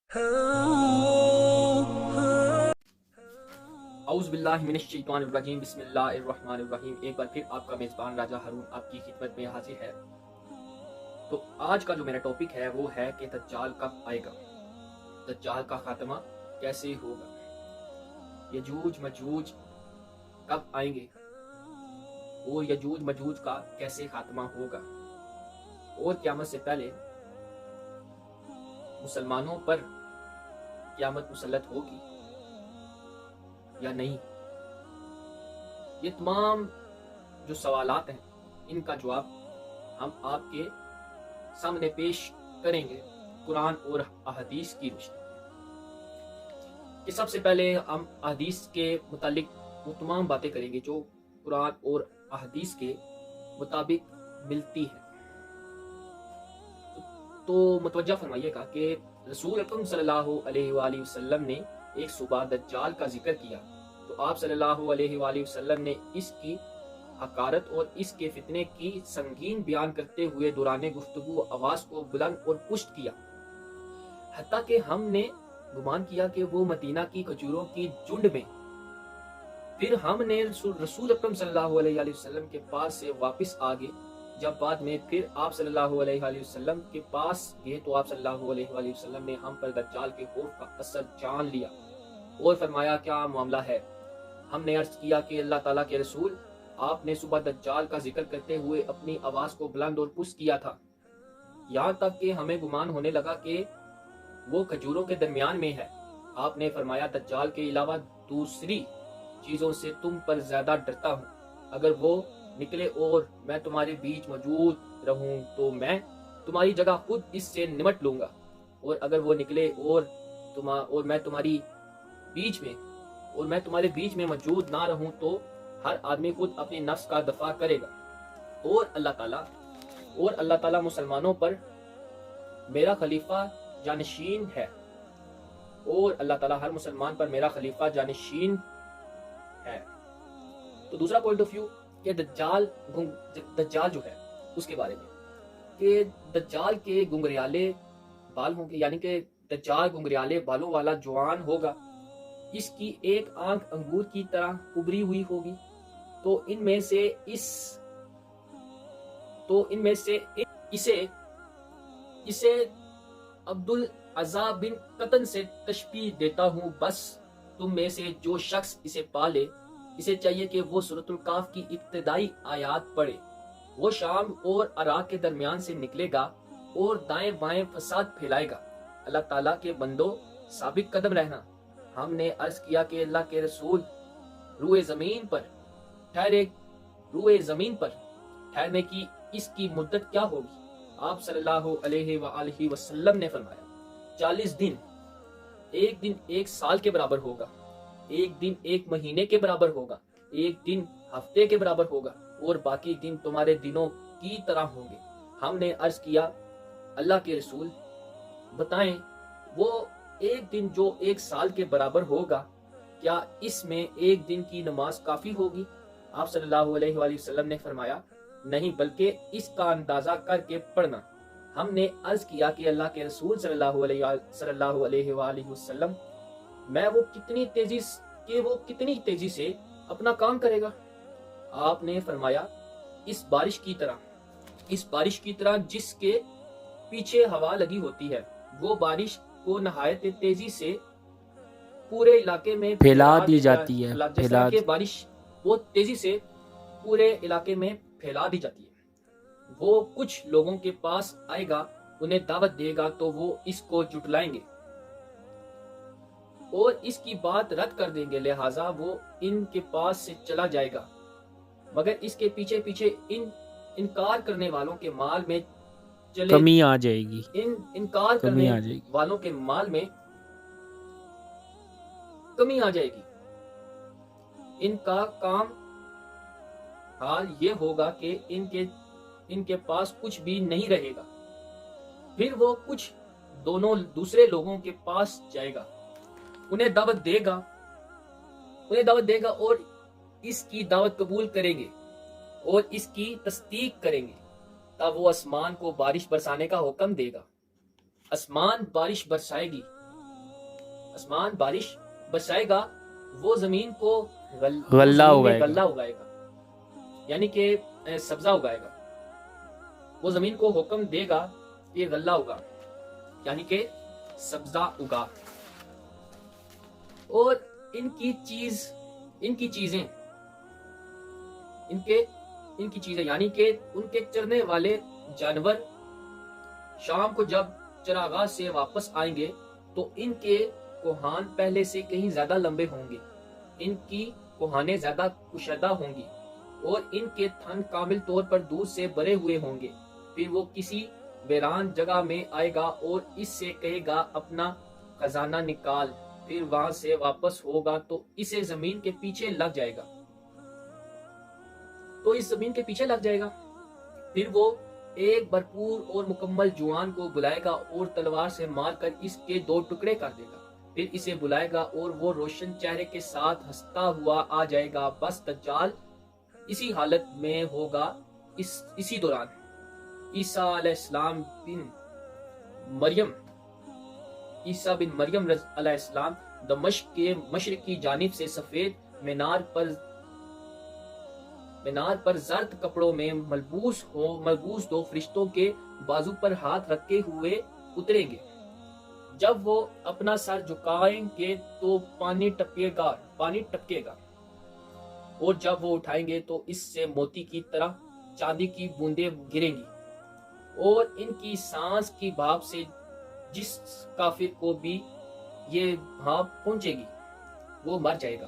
اعوذ باللہ من الشیطان الرجیم، بسم اللہ الرحمن الرحیم۔ ایک بار پھر آپ کا میزبان راجہ ہارون آپ کی خدمت میں حاضر ہے۔ تو آج کا جو میرا ٹاپک ہے وہ ہے کہ دجال کب آئے گا، دجال کا خاتمہ کیسے ہوگا، یجوج مجوج کب آئیں گے اور یجوج مجوج کا کیسے خاتمہ ہوگا، اور قیامت سے پہلے مسلمانوں پر قیامت مسلط ہوگی یا نہیں۔ یہ تمام جو سوالات ہیں ان کا جواب ہم آپ کے سامنے پیش کریں گے قرآن اور احادیث کی روشنی کہ سب سے پہلے ہم احادیث کے متعلق وہ تمام باتیں کریں گے جو قرآن اور احادیث کے مطابق ملتی ہیں۔ تو متوجہ فرمائیے گا کہ رسول اکرم صلی اللہ علیہ وآلہ وسلم نے ایک صبح دجال کا ذکر کیا تو آپ صلی اللہ علیہ وآلہ وسلم نے اس کی حقارت اور اس کے فتنے کی سنگین بیان کرتے ہوئے دوران گفتگو آواز کو بلند اور پشت کیا، حتیٰ کہ ہم نے گمان کیا کہ وہ مدینہ کی کھجوروں کی جھنڈ میں۔ پھر ہم نے رسول اکرم صلی اللہ علیہ وآلہ وسلم کے پاس سے واپس آگے، جب بعد میں پھر آپ صلی اللہ علیہ وآلہ وسلم کے پاس گئے تو آپ صلی اللہ علیہ وآلہ وسلم نے ہم پر دجال کے خوف کا اثر جان لیا اور فرمایا کیا معاملہ ہے۔ ہم نے عرض کیا کہ اللہ تعالیٰ کے رسول، آپ نے صبح دجال کا ذکر کرتے ہوئے اپنی آواز کو بلند اور پست کیا تھا، یہاں تک کہ ہمیں گمان ہونے لگا کہ وہ کھجوروں کے درمیان میں ہے۔ آپ نے فرمایا دجال کے علاوہ دوسری چیزوں سے تم پر زیادہ ڈرتا ہوں، اگر وہ نکلے اور میں تمہارے بیچ موجود رہوں تو میں تمہاری جگہ خود اس سے نمٹ لوں گا، اور اگر وہ نکلے اور میں تمہارے بیچ میں موجود نہ رہوں تو ہر آدمی خود اپنے نفس کا دفاع کرے گا، اور اللہ تعالیٰ مسلمانوں پر میرا خلیفہ جانشین ہے، اور اللہ تعالیٰ ہر مسلمان پر میرا خلیفہ جانشین ہے۔ تو دوسرا پوائنٹ آف ویو کہ دجال جو ہے اس کے بارے میں کہ دجال کے گنگریالے بال ہوں گے، یعنی کہ دجال گنگریالے بالوں والا جوان ہوگا، اس کی ایک آنکھ انگور کی طرح ابری ہوئی ہوگی، تو ان میں سے اسے عبدالعزا بن قطن سے تشبیہ دیتا ہوں، بس تم میں سے جو شخص اسے پالے اسے چاہیے کہ وہ سورۃ الکاف کی ابتدائی آیات پڑھے۔ وہ شام اور عراق کے درمیان سے نکلے گا اور دائیں بائیں فساد پھیلائے گا۔ اللہ تعالیٰ کے بندوں ثابت قدم رہنا۔ ہم نے عرض کیا کہ اللہ کے رسول روئے زمین پر ٹھہرنے کی اس کی مدت کیا ہوگی؟ آپ صلی اللہ علیہ وآلہ وسلم نے فرمایا 40 دن، ایک دن ایک سال کے برابر ہوگا، ایک دن ایک مہینے کے برابر ہوگا، ایک دن ہفتے کے برابر ہوگا، اور باقی دن تمہارے دنوں کی طرح ہوں گے۔ ہم نے عرض کیا اللہ کے رسول بتائیں وہ ایک دن جو ایک سال کے برابر ہوگا، کیا اس میں ایک دن کی نماز کافی ہوگی؟ آپ صلی اللہ علیہ وآلہ وسلم نے فرمایا نہیں، بلکہ اس کا اندازہ کر کے پڑھنا۔ ہم نے عرض کیا کہ اللہ کے رسول صلی اللہ علیہ وآلہ وسلم وہ کتنی تیزی سے اپنا کام کرے گا؟ آپ نے فرمایا اس بارش کی طرح جس کے پیچھے ہوا لگی ہوتی ہے، وہ بارش کو نہایت تیزی سے پورے علاقے میں پھیلا دی جاتی ہے، جیسا کہ بارش بہت تیزی سے پورے علاقے میں پھیلا دی جاتی ہے۔ وہ کچھ لوگوں کے پاس آئے گا، انہیں دعوت دے گا تو وہ اس کو جھٹلائیں گے اور اس کی بات رد کر دیں گے، لہٰذا وہ ان کے پاس سے چلا جائے گا، مگر اس کے پیچھے انکار کرنے والوں کے مال میں کمی آ جائے گی، انکار کرنے والوں کے مال میں کمی آ جائے گی۔ ان کا کام حال یہ ہوگا کہ ان کے پاس کچھ بھی نہیں رہے گا، پھر وہ کچھ دوسرے لوگوں کے پاس جائے گا، انہیں دعوت دے گا اور اس کی دعوت قبول کریں گے اور اس کی تصدیق کریں گے، تب وہ آسمان کو بارش برسانے کا حکم دے گا، آسمان بارش برسائے گی آسمان بارش برسائے گا، وہ زمین کو غلہ اگائے گا، غلہ اگائے گا، یعنی کہ سبزہ اگائے گا. وہ زمین کو حکم دے گا کہ غلہ اگا، یعنی کہ سبزہ اگا. اور ان کی چیزیں یعنی کہ ان کے چرنے والے جانور شام کو جب چراغاہ سے واپس آئیں گے تو ان کے کوہان پہلے سے کہیں زیادہ لمبے ہوں گے، ان کی کوہانیں زیادہ کشادہ ہوں گی، اور ان کے تھن کامل طور پر دودھ سے بھرے ہوئے ہوں گے. پھر وہ کسی ویران جگہ میں آئے گا اور اس سے کہے گا اپنا خزانہ نکال. پھر وہاں سے واپس ہوگا تو اسے زمین کے پیچھے لگ جائے گا. پھر وہ ایک بھرپور اور مکمل جوان کو بلائے گا اور تلوار سے مار کر اس کے 2 ٹکڑے کر دے گا. پھر اسے بلائے گا اور وہ روشن چہرے کے ساتھ ہنستا ہوا آ جائے گا. بس دجال اسی حالت میں ہوگا. اسی دوران عیسیٰ بن مریم علیہ السلام دمشق کے مشرق کی جانب سے سفید مینار پر زرد کپڑوں میں ملبوس 2 فرشتوں کے بازو پر ہاتھ رکھے ہوئے اتریں گے. جب وہ اپنا سر جھکائیں گے تو پانی ٹپکے گا، اور جب وہ اٹھائیں گے تو اس سے موتی کی طرح چاندی کی بوندیں گریں گی. اور ان کی سانس کی بھاپ سے جس کافر کو بھی یہ بھاپ پہنچے گی وہ مر جائے گا،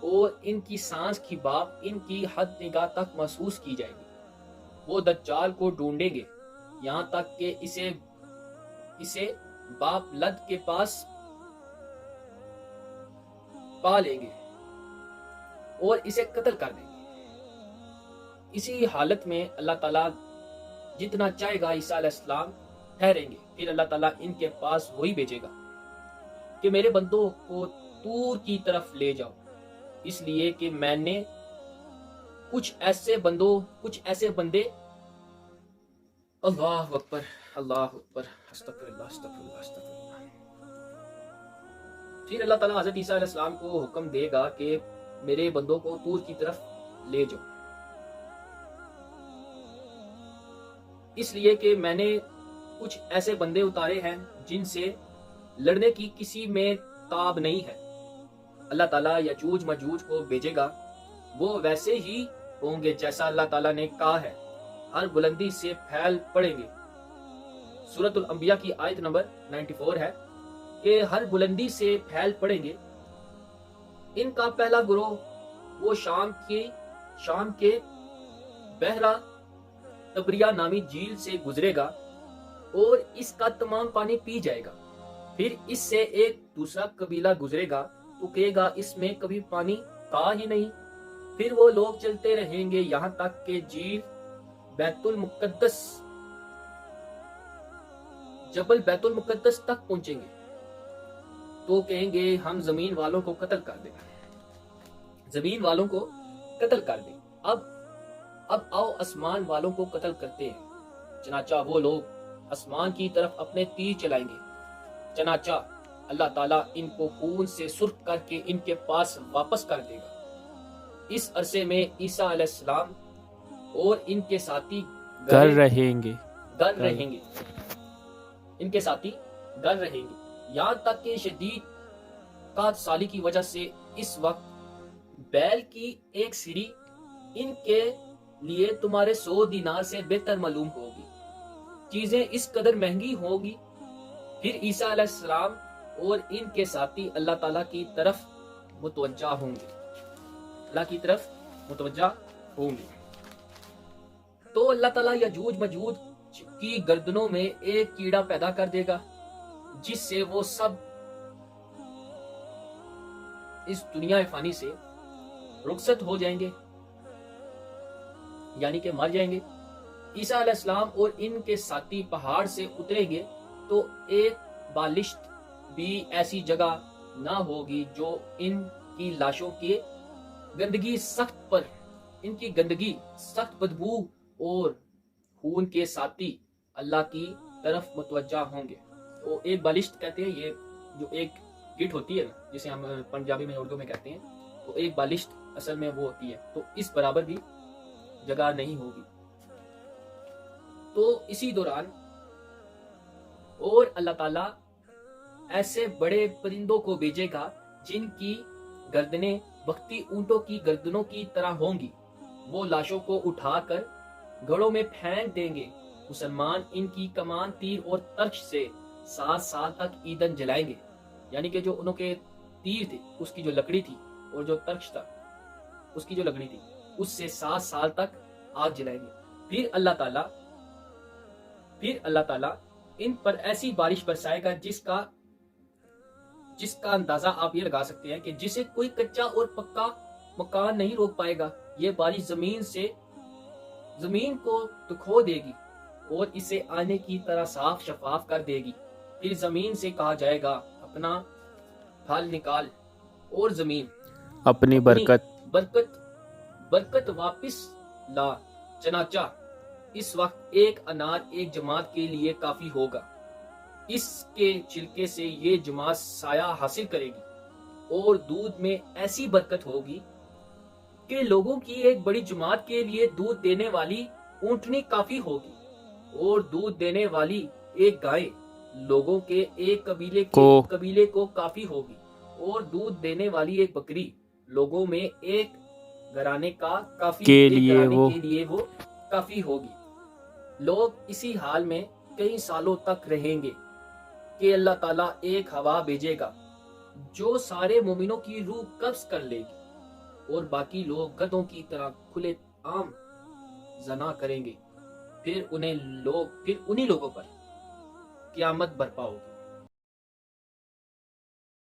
اور ان کی سانس کی بھاپ ان کی حد نگاہ تک محسوس کی جائے گی. وہ دجال کو ڈھونڈیں گے یہاں تک کہ اسے باپ لد کے پاس پا لیں گے اور اسے قتل کر دیں گے. اسی حالت میں اللہ تعالیٰ جتنا چاہے گا عیسیٰ علیہ السلام ٹھہریں گے. پھر اللہ تعالیٰ ان کے پاس وہی بھیجے گا کہ میرے بندوں کو طور کی طرف لے جاؤ، اس لیے کہ میں نے کچھ ایسے بندے اللہ اکبر استغفر اللہ. پھر اللہ تعالیٰ حضرت عیسیٰ علیہ السلام کو حکم دے گا کہ میرے بندوں کو طور کی طرف لے جاؤ، اس لیے کہ میں نے کچھ ایسے بندے اتارے ہیں جن سے لڑنے کی کسی میں تاب نہیں ہے. اللہ تعالیٰ یجوج مجوج کو بھیجے گا، وہ ویسے ہی ہوں گے جیسا اللہ تعالیٰ نے کہا ہے، ہر بلندی سے پھیل پڑیں گے. سورۃ الانبیاء کی آیت نمبر 94 ہے کہ ہر بلندی سے پھیل پڑیں گے. ان کا پہلا گروہ وہ شام کے بحیرہ تبریہ نامی جھیل سے گزرے گا اور اس کا تمام پانی پی جائے گا. پھر اس سے ایک دوسرا قبیلہ گزرے گا تو کہے گا اس میں کبھی پانی تھا ہی نہیں. پھر وہ لوگ چلتے رہیں گے یہاں تک کہ جبل بیت المقدس تک پہنچیں گے تو کہیں گے ہم زمین والوں کو قتل کر دیں. اب آؤ آسمان والوں کو قتل کرتے ہیں. چنانچہ وہ لوگ آسمان کی طرف اپنے تیر چلائیں گے. چنانچہ اللہ تعالیٰ ان کو خون سے سرخ کر کے ان کے پاس واپس کر دے گا. اس عرصے میں عیسیٰ علیہ السلام اور ان کے ساتھی گر رہیں گے. یہاں تک کہ شدید قحط سالی کی وجہ سے اس وقت بیل کی ایک سری ان کے لیے تمہارے 100 دینار سے بہتر معلوم ہوگی. چیزیں اس قدر مہنگی ہوگی. پھر عیسیٰ علیہ السلام اور ان کے ساتھی اللہ تعالیٰ کی طرف متوجہ ہوں گے. تو اللہ تعالیٰ یجوج مجوج کی گردنوں میں ایک کیڑا پیدا کر دے گا جس سے وہ سب اس دنیا فانی سے رخصت ہو جائیں گے، یعنی کہ مر جائیں گے. عیسیٰ علیہ السلام اور ان کے ساتھی پہاڑ سے اتریں گے تو ایک بالشت بھی ایسی جگہ نہ ہوگی جو ان کی لاشوں کی گندگی سخت بدبو اور خون کے ساتھی اللہ کی طرف متوجہ ہوں گے. وہ ایک بالشت کہتے ہیں، یہ جو ایک گٹ ہوتی ہے نا، جسے ہم پنجابی میں اردو میں کہتے ہیں، تو ایک بالشت اصل میں وہ ہوتی ہے، تو اس برابر بھی جگہ نہیں ہوگی۔ تو اسی دوران اور اللہ تعالیٰ ایسے بڑے پرندوں کو بھیجے گا جن کی گردنیں بختی اونٹوں کی گردنوں کی طرح ہوں گی، وہ لاشوں کو اٹھا کر گھڑوں میں پھینک دیں گے۔ مسلمان ان کی کمان، تیر اور ترچ سے 7 سال تک ایندھن جلائیں گے، یعنی کہ جو انہوں کے تیر تھے اس کی جو لکڑی تھی اور جو ترچ تھا اس کی جو لکڑی تھی اس سے 7 سال تک آگ جلائیں گے۔ پھر اللہ تعالیٰ ان پر ایسی بارش برسائے گا جس کا اندازہ آپ یہ لگا سکتے ہیں کہ جسے کوئی کچا اور پکا مکان نہیں روک پائے گا۔ یہ بارش زمین کو دکھو دے گی اور اسے آنے کی طرح صاف شفاف کر دے گی۔ پھر زمین سے کہا جائے گا اپنا پھل نکال، اور زمین اپنی برکت واپس لا۔ چنانچہ اس وقت ایک انار ایک جماعت کے لیے کافی ہوگا، اس کے چھلکے سے یہ جماعت سایہ حاصل کرے گی، اور دودھ میں ایسی برکت ہوگی کہ لوگوں کی ایک بڑی جماعت کے لیے دودھ دینے والی اونٹنی کافی ہوگی، اور دودھ دینے والی ایک گائے لوگوں کے ایک قبیلے کو کافی ہوگی، اور دودھ دینے والی ایک بکری لوگوں میں ایک گھرانے کے لیے وہ کافی ہوگی۔ لوگ اسی حال میں کئی سالوں تک رہیں گے کہ اللہ تعالیٰ ایک ہوا بھیجے گا جو سارے مومنوں کی روح قبض کر لے گی، اور باقی لوگ گدھوں کی طرح کھلے عام زنا کریں گے۔ پھر انہی لوگوں پر قیامت برپا ہوگی۔